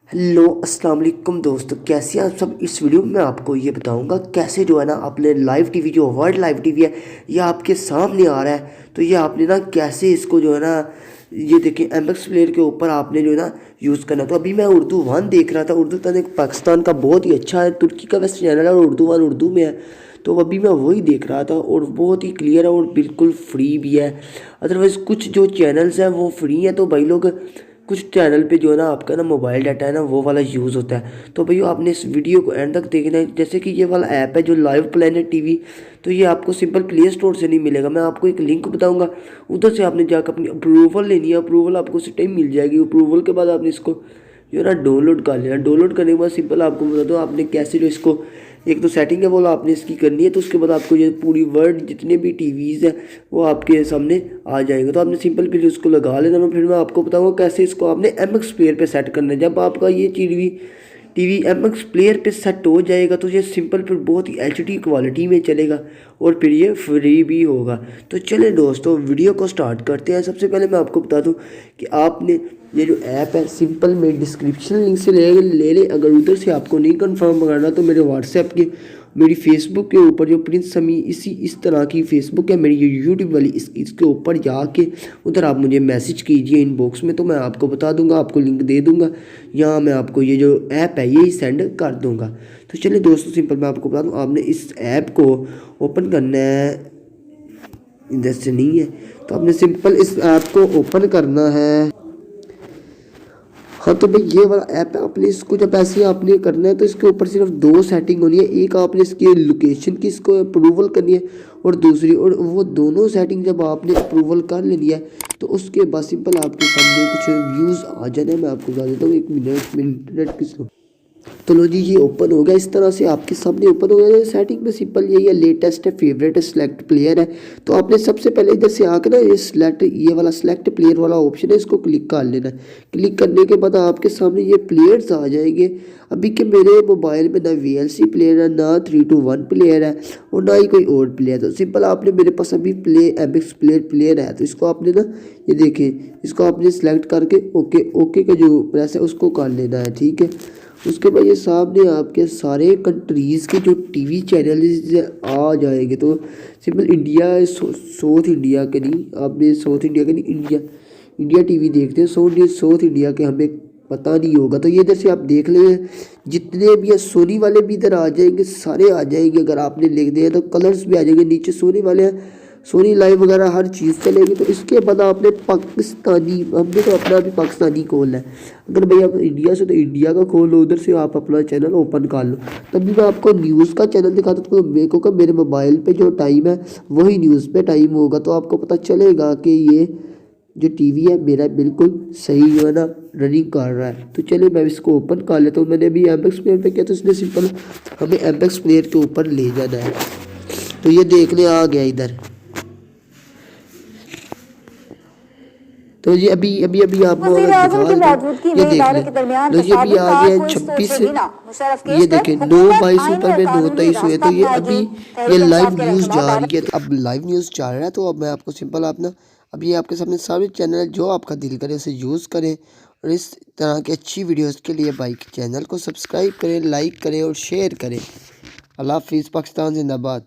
Hello अस्सलाम वालेकुम दोस्तों, कैसे हैं आप सब। इस वीडियो में मैं आपको ये बताऊंगा कैसे जो है ना अपने लाइव टीवी जो वर्ल्ड लाइव टीवी है ये आपके सामने आ रहा है। तो ये आपने ना कैसे इसको जो है ना ये देखिए एमएक्स प्लेयर के ऊपर आपने जो है ना यूज़ करना। तो अभी मैं उर्दू वन देख रहा था। उर्दू वन एक पाकिस्तान का बहुत ही अच्छा है, तुर्की का वैसे चैनल है और उर्दू वन उर्दू में है। तो अभी मैं वही देख रहा था और बहुत ही क्लियर है और बिल्कुल फ्री भी है। अदरवाइज़ कुछ जो चैनल्स हैं वो फ्री हैं, तो भाई लोग कुछ चैनल पे जो है ना आपका ना मोबाइल डाटा है ना वो वाला यूज़ होता है। तो भैया आपने इस वीडियो को एंड तक देखना है। जैसे कि ये वाला ऐप है जो लाइव प्लेनेट टीवी, तो ये आपको सिंपल प्ले स्टोर से नहीं मिलेगा। मैं आपको एक लिंक बताऊंगा, उधर से आपने जाकर अपनी अप्रूवल लेनी है। अप्रूवल आपको उसी टाइम मिल जाएगी। अप्रूवल के बाद आपने इसको जो है ना डाउनलोड कर लेना। डाउनलोड करने के बाद सिंपल आपको बता दो आपने कैसे जो इसको एक तो सेटिंग है वो आपने इसकी करनी है। तो उसके बाद आपको ये पूरी वर्ल्ड जितने भी टीवीज़ है वो आपके सामने आ जाएंगे। तो आपने सिंपल फिर उसको लगा लेना। मैं फिर मैं आपको बताऊंगा कैसे इसको आपने एमएक्स प्लेयर पे सेट करना है। जब आपका ये टीवी टीवी एमएक्स प्लेयर पे सेट हो जाएगा तो ये सिंपल फिर बहुत ही एचडी क्वालिटी में चलेगा और फिर ये फ्री भी होगा। तो चले दोस्तों वीडियो को स्टार्ट करते हैं। सबसे पहले मैं आपको बता दूं कि आपने ये जो ऐप है सिंपल मैं डिस्क्रिप्शन लिंक से ले ले। अगर उधर से आपको नहीं कंफर्म करना तो मेरे व्हाट्सएप के मेरी फेसबुक के ऊपर जो प्रिंस समी इस तरह की फेसबुक है मेरी ये यूट्यूब वाली, इसके ऊपर जाके उधर आप मुझे मैसेज कीजिए इनबॉक्स में, तो मैं आपको बता दूंगा, आपको लिंक दे दूंगा। यहाँ मैं आपको ये जो ऐप है यही सेंड कर दूंगा। तो चलिए दोस्तों सिंपल मैं आपको बता दूँ, आपने इस ऐप को ओपन करना है। इधर से नहीं है तो आपने सिंपल इस ऐप को ओपन करना है। हाँ तो भाई ये वाला ऐप है, आपने इसको जब ऐसे आपने करना है तो इसके ऊपर सिर्फ दो सेटिंग होनी है। एक आपने इसकी लोकेशन की इसको अप्रूवल करनी है और दूसरी, और वो दोनों सेटिंग जब आपने अप्रूवल कर लेनी है तो उसके बाद सिंपल आपके सामने कुछ व्यूज़ आ जाने। मैं आपको बता देता हूँ, एक मिनट किसको। तो लो जी ये ओपन हो गया, इस तरह से आपके सामने ओपन हो गया। सेटिंग में सिंपल यही है, लेटेस्ट है, फेवरेट है, सिलेक्ट प्लेयर है। तो आपने सबसे पहले इधर से आकर ना ये वाला सिलेक्ट प्लेयर वाला ऑप्शन है, इसको क्लिक कर लेना है। क्लिक करने के बाद आपके सामने ये प्लेयर्स आ जाएंगे। अभी के मेरे मोबाइल में ना वीएलसी प्लेयर है, ना 3-2-1 प्लेयर है और ना ही कोई और प्लेयर। तो सिंपल आपने मेरे पास अभी एमएक्स प्लेयर है, तो इसको आपने ना ये देखें, इसको आपने सेलेक्ट करके ओके का जो प्रेस है उसको कर लेना है, ठीक है। उसके बाद ये सामने आपके सारे कंट्रीज़ के जो टीवी चैनल आ जाएंगे। तो सिंपल इंडिया साउथ इंडिया के नहीं, आपने साउथ इंडिया के नहीं, इंडिया टीवी देखते हैं। साउथ इंडिया के हमें पता नहीं होगा। तो ये इधर से आप देख लें, जितने भी है सोनी वाले भी इधर आ जाएंगे, सारे आ जाएंगे। अगर आपने लिख दिया तो कलर्स भी आ जाएंगे। नीचे सोनी वाले हैं, सोनी लाइव वगैरह हर चीज़ चलेगी। तो इसके बाद आपने पाकिस्तानी, हमने तो अपना भी पाकिस्तानी खोलना है। अगर भाई आप इंडिया से तो इंडिया का खोल लो, उधर से आप अपना चैनल ओपन कर लो। तभी मैं आपको न्यूज़ का चैनल दिखाता हूँ। तो मेरे को मेरे मोबाइल पे जो टाइम है वही न्यूज़ पे टाइम होगा, तो आपको पता चलेगा कि ये जो टीवी है मेरा बिल्कुल सही जो है ना रनिंग कर रहा है। तो चलिए मैं इसको ओपन कर लेता हूँ। मैंने अभी एमएक्स प्लेयर पे किया तो इसने सिंपल हमें एमएक्स प्लेयर के ऊपर ले जाना है। तो ये देखने आ गया इधर। तो ये अभी अभी अभी आपको ये देख लें। तो ये अभी आ गया है 26, ये देखें 9/22 ऊपर में 9/23 हुए। तो ये अभी ये लाइव न्यूज़ जा रही है। तो अब लाइव न्यूज़ चल रहा है। तो अब मैं आपको सिंपल अपना अभी आपके सामने सारे चैनल जो आपका दिल करे उसे यूज़ करें, और इस तरह की अच्छी वीडियोज़ के लिए भाई चैनल को सब्सक्राइब करें, लाइक करें और शेयर करें। अल्लाह हाफिज़, पाकिस्तान जिंदाबाद।